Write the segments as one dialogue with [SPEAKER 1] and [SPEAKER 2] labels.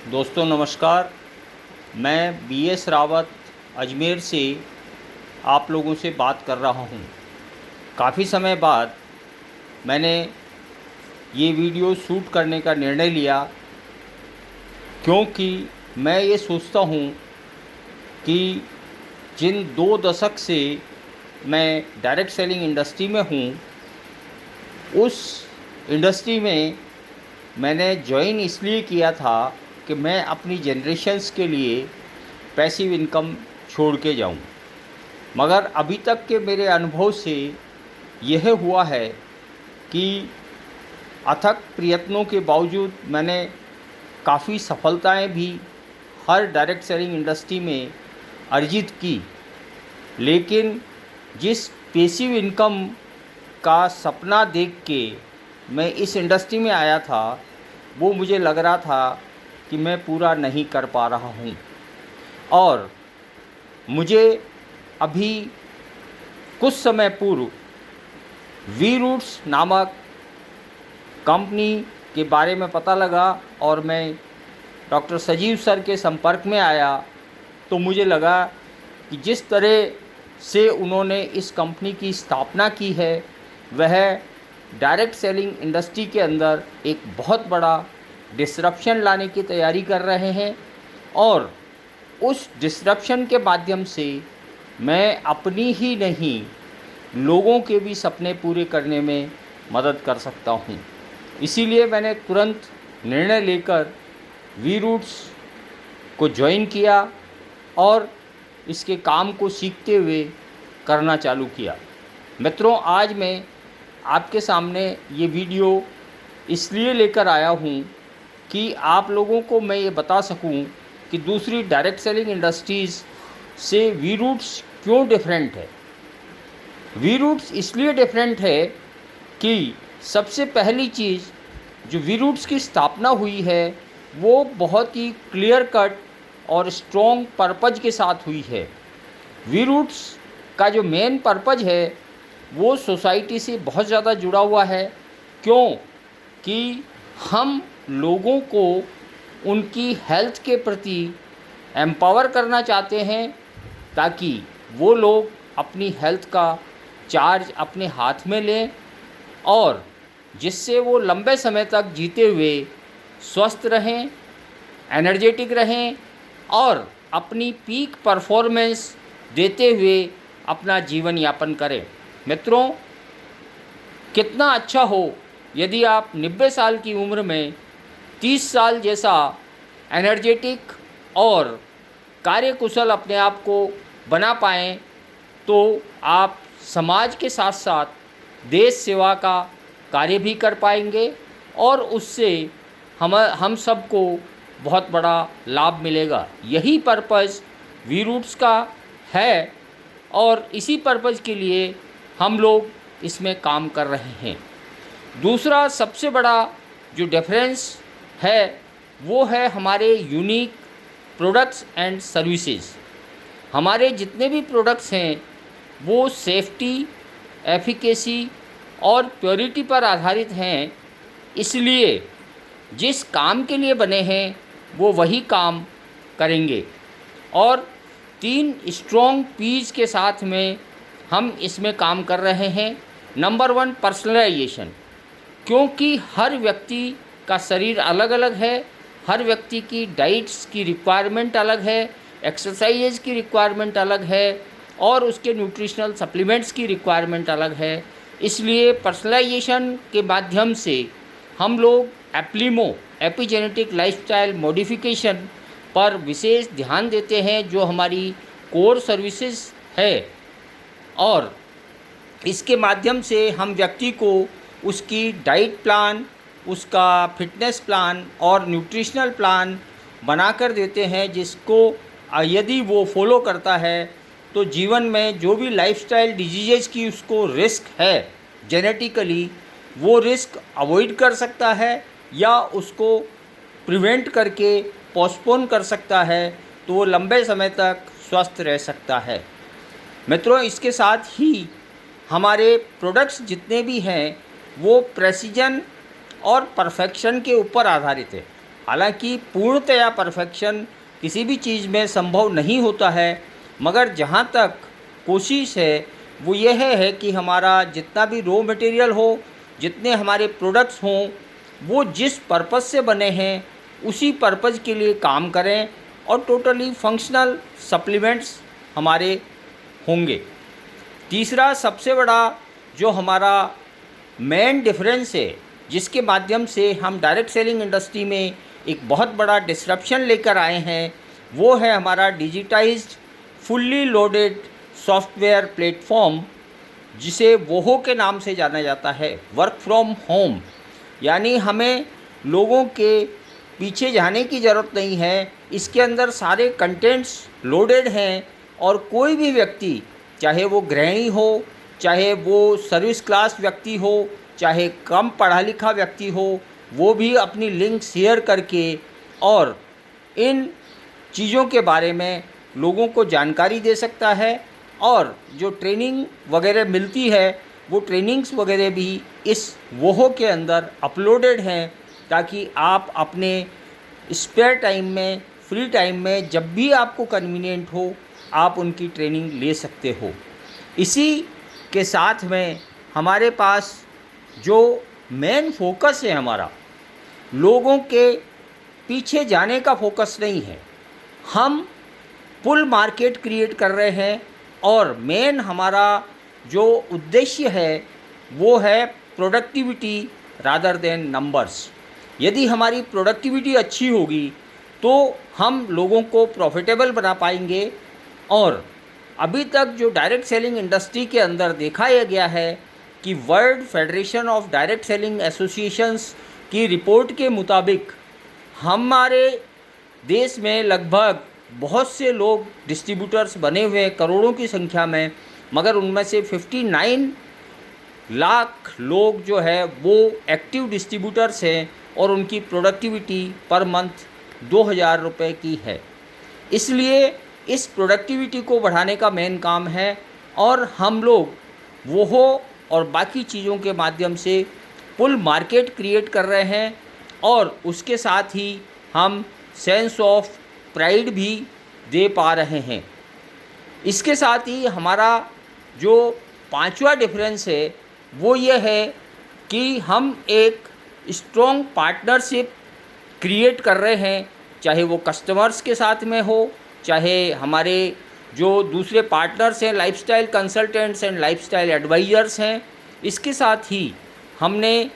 [SPEAKER 1] दोस्तों नमस्कार। मैं BS रावत अजमेर से आप लोगों से बात कर रहा हूं। काफ़ी समय बाद मैंने ये वीडियो शूट करने का निर्णय लिया, क्योंकि मैं ये सोचता हूं कि जिन 2 दशक से मैं डायरेक्ट सेलिंग इंडस्ट्री में हूं, उस इंडस्ट्री में मैंने जॉइन इसलिए किया था कि मैं अपनी जनरेशन्स के लिए पैसिव इनकम छोड़ के जाऊं। मगर अभी तक के मेरे अनुभव से यह हुआ है कि अथक प्रयत्नों के बावजूद मैंने काफ़ी सफलताएं भी हर डायरेक्ट सेलिंग इंडस्ट्री में अर्जित की, लेकिन जिस पैसिव इनकम का सपना देख के मैं इस इंडस्ट्री में आया था, वो मुझे लग रहा था कि मैं पूरा नहीं कर पा रहा हूँ। और मुझे अभी कुछ समय पूर्व वी रूट्स नामक कंपनी के बारे में पता लगा और मैं डॉक्टर सजीव सर के संपर्क में आया, तो मुझे लगा कि जिस तरह से उन्होंने इस कंपनी की स्थापना की है, वह डायरेक्ट सेलिंग इंडस्ट्री के अंदर एक बहुत बड़ा डिसरप्शन लाने की तैयारी कर रहे हैं। और उस डिसरप्शन के माध्यम से मैं अपनी ही नहीं, लोगों के भी सपने पूरे करने में मदद कर सकता हूं। इसीलिए मैंने तुरंत निर्णय लेकर वी रूट्स को ज्वाइन किया और इसके काम को सीखते हुए करना चालू किया। मित्रों, आज मैं आपके सामने ये वीडियो इसलिए लेकर आया हूँ कि आप लोगों को मैं ये बता सकूँ कि दूसरी डायरेक्ट सेलिंग इंडस्ट्रीज़ से वी रूट्स क्यों डिफरेंट है। वी रूट्स इसलिए डिफरेंट है कि सबसे पहली चीज़, जो वी रूट्स की स्थापना हुई है वो बहुत ही क्लियर कट और स्ट्रॉन्ग पर्पज के साथ हुई है। वी रूट्स का जो मेन पर्पज है वो सोसाइटी से बहुत ज़्यादा जुड़ा हुआ है। क्यों? कि हम लोगों को उनकी हेल्थ के प्रति एम्पावर करना चाहते हैं, ताकि वो लोग अपनी हेल्थ का चार्ज अपने हाथ में लें और जिससे वो लंबे समय तक जीते हुए स्वस्थ रहें, एनर्जेटिक रहें और अपनी पीक परफॉर्मेंस देते हुए अपना जीवन यापन करें। मित्रों, कितना अच्छा हो यदि आप 90 साल की उम्र में 30 साल जैसा एनर्जेटिक और कार्यकुशल अपने आप को बना पाएँ, तो आप समाज के साथ साथ देश सेवा का कार्य भी कर पाएंगे और उससे हम सबको बहुत बड़ा लाभ मिलेगा। यही पर्पज़ वी रूट्स का है और इसी पर्पज़ के लिए हम लोग इसमें काम कर रहे हैं। दूसरा सबसे बड़ा जो डिफरेंस है वो है हमारे यूनिक प्रोडक्ट्स एंड सर्विसेज। हमारे जितने भी प्रोडक्ट्स हैं वो सेफ्टी, एफिकेसी और प्योरिटी पर आधारित हैं। इसलिए जिस काम के लिए बने हैं वो वही काम करेंगे। और 3 स्ट्रॉन्ग पीस के साथ में हम इसमें काम कर रहे हैं। Number 1, personalisation. क्योंकि हर व्यक्ति का शरीर अलग अलग है, हर व्यक्ति की डाइट्स की रिक्वायरमेंट अलग है, एक्सरसाइजेज की रिक्वायरमेंट अलग है और उसके न्यूट्रिशनल सप्लीमेंट्स की रिक्वायरमेंट अलग है। इसलिए पर्सनलाइजेशन के माध्यम से हम लोग एपिजेनेटिक लाइफस्टाइल मॉडिफिकेशन पर विशेष ध्यान देते हैं, जो हमारी कोर सर्विसेज है। और इसके माध्यम से हम व्यक्ति को उसकी डाइट प्लान, उसका फिटनेस प्लान और न्यूट्रिशनल प्लान बना कर देते हैं, जिसको यदि वो फॉलो करता है तो जीवन में जो भी लाइफस्टाइल डिजीज़ की उसको रिस्क है जेनेटिकली, वो रिस्क अवॉइड कर सकता है या उसको प्रिवेंट करके पोस्टपोन कर सकता है, तो वो लंबे समय तक स्वस्थ रह सकता है। मित्रों, इसके साथ ही हमारे प्रोडक्ट्स जितने भी हैं वो प्रेसिजन और परफेक्शन के ऊपर आधारित है। हालांकि पूर्णतया परफेक्शन किसी भी चीज़ में संभव नहीं होता है, मगर जहाँ तक कोशिश है वो यह है कि हमारा जितना भी रॉ मटेरियल हो, जितने हमारे प्रोडक्ट्स हों, वो जिस पर्पज़ से बने हैं उसी पर्पज़ के लिए काम करें और टोटली फंक्शनल सप्लीमेंट्स हमारे होंगे। तीसरा सबसे बड़ा जो हमारा मेन डिफरेंस है, जिसके माध्यम से हम डायरेक्ट सेलिंग इंडस्ट्री में एक बहुत बड़ा डिसरप्शन लेकर आए हैं, वो है हमारा digitised fully loaded software platform, जिसे वोहो के नाम से जाना जाता है, वर्क फ्रॉम होम। यानी हमें लोगों के पीछे जाने की ज़रूरत नहीं है, इसके अंदर सारे कंटेंट्स लोडेड हैं और कोई भी व्यक्ति, चाहे वो गृहिणी हो, चाहे वो सर्विस क्लास व्यक्ति हो, चाहे कम पढ़ा लिखा व्यक्ति हो, वो भी अपनी लिंक शेयर करके और इन चीज़ों के बारे में लोगों को जानकारी दे सकता है। और जो ट्रेनिंग वगैरह मिलती है, वो ट्रेनिंग्स वगैरह भी इस वोहो के अंदर अपलोडेड हैं, ताकि आप अपने स्पेयर टाइम में, फ्री टाइम में, जब भी आपको कन्वीनियंट हो, आप उनकी ट्रेनिंग ले सकते हो। इसी के साथ में हमारे पास जो मेन फोकस है हमारा, लोगों के पीछे जाने का फोकस नहीं है, हम पुल मार्केट क्रिएट कर रहे हैं और मेन हमारा जो उद्देश्य है वो है प्रोडक्टिविटी रादर देन नंबर्स। यदि हमारी प्रोडक्टिविटी अच्छी होगी तो हम लोगों को प्रॉफिटेबल बना पाएंगे। और अभी तक जो डायरेक्ट सेलिंग इंडस्ट्री के अंदर देखा गया है कि world federation of direct selling associations की रिपोर्ट के मुताबिक हमारे देश में लगभग बहुत से लोग डिस्ट्रीब्यूटर्स बने हुए हैं, करोड़ों की संख्या में, मगर उनमें से 59 लाख लोग जो है वो एक्टिव डिस्ट्रीब्यूटर्स हैं और उनकी प्रोडक्टिविटी पर मंथ 2000 रुपये की है। इसलिए इस प्रोडक्टिविटी को बढ़ाने का मेन काम है और हम लोग वोहो और बाकी चीज़ों के माध्यम से पुल मार्केट क्रिएट कर रहे हैं और उसके साथ ही हम सेंस ऑफ प्राइड भी दे पा रहे हैं। इसके साथ ही हमारा जो पांचवा डिफरेंस है वो ये है कि हम एक स्ट्रॉन्ग पार्टनरशिप क्रिएट कर रहे हैं, चाहे वो कस्टमर्स के साथ में हो, चाहे हमारे जो दूसरे पार्टनर्स हैं, lifestyle consultants and lifestyle advisers हैं। इसके साथ ही हमने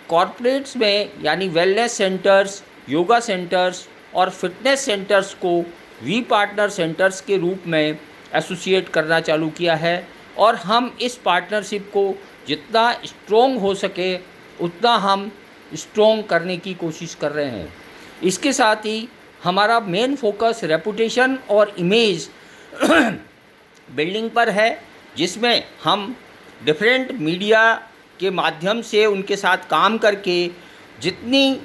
[SPEAKER 1] कॉर्पोरेट्स में यानी वेलनेस सेंटर्स, योगा सेंटर्स और फिटनेस सेंटर्स को वी पार्टनर सेंटर्स के रूप में एसोसिएट करना चालू किया है और हम इस पार्टनरशिप को जितना स्ट्रॉन्ग हो सके उतना हम स्ट्रॉन्ग करने की कोशिश कर रहे हैं। इसके साथ ही हमारा मेन फोकस रेपुटेशन और इमेज बिल्डिंग पर है, जिसमें हम डिफरेंट मीडिया के माध्यम से उनके साथ काम करके जितनी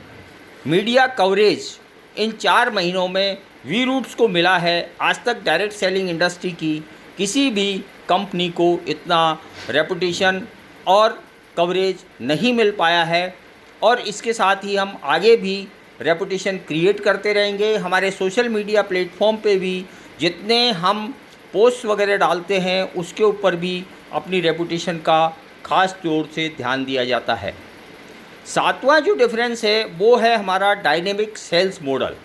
[SPEAKER 1] मीडिया कवरेज इन 4 महीनों में वी रूट्स को मिला है, आज तक डायरेक्ट सेलिंग इंडस्ट्री की किसी भी कंपनी को इतना रेपुटेशन और कवरेज नहीं मिल पाया है। और इसके साथ ही हम आगे भी रेपुटेशन क्रिएट करते रहेंगे। हमारे सोशल मीडिया प्लेटफॉर्म पे भी जितने हम पोस्ट वगैरह डालते हैं उसके ऊपर भी अपनी रेपुटेशन का ख़ास तौर से ध्यान दिया जाता है। सातवां जो डिफरेंस है वो है हमारा डायनेमिक सेल्स मॉडल।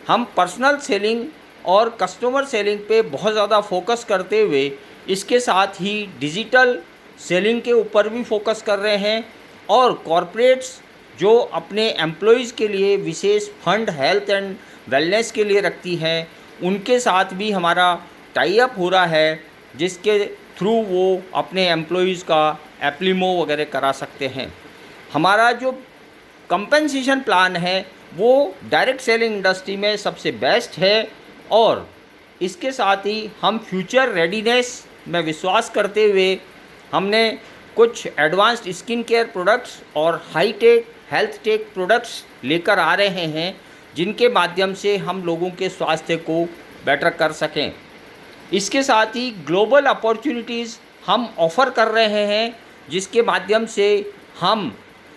[SPEAKER 1] हम पर्सनल सेलिंग और कस्टमर सेलिंग पे बहुत ज़्यादा फोकस करते हुए इसके साथ ही डिजिटल सेलिंग के ऊपर भी फोकस कर रहे हैं और कॉरपोरेट्स जो अपने एम्प्लॉयज़ के लिए विशेष फंड हेल्थ एंड वेलनेस के लिए रखती हैं उनके साथ भी हमारा टाई अप हो रहा है, जिसके थ्रू वो अपने एम्प्लॉयज़ का एप्लीमो वगैरह करा सकते हैं। हमारा जो कंपनसेशन प्लान है वो डायरेक्ट सेलिंग इंडस्ट्री में सबसे बेस्ट है और इसके साथ ही हम फ्यूचर रेडीनेस में विश्वास करते हुए हमने कुछ एडवांस्ड स्किन केयर प्रोडक्ट्स और high tech health tech products लेकर आ रहे हैं, जिनके माध्यम से हम लोगों के स्वास्थ्य को बेटर कर सकें। इसके साथ ही ग्लोबल अपॉर्चुनिटीज़ हम ऑफ़र कर रहे हैं, जिसके माध्यम से हम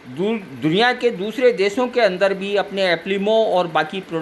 [SPEAKER 1] दुनिया के दूसरे देशों के अंदर भी अपने एप्लिमो और बाकी प्रोडक्ट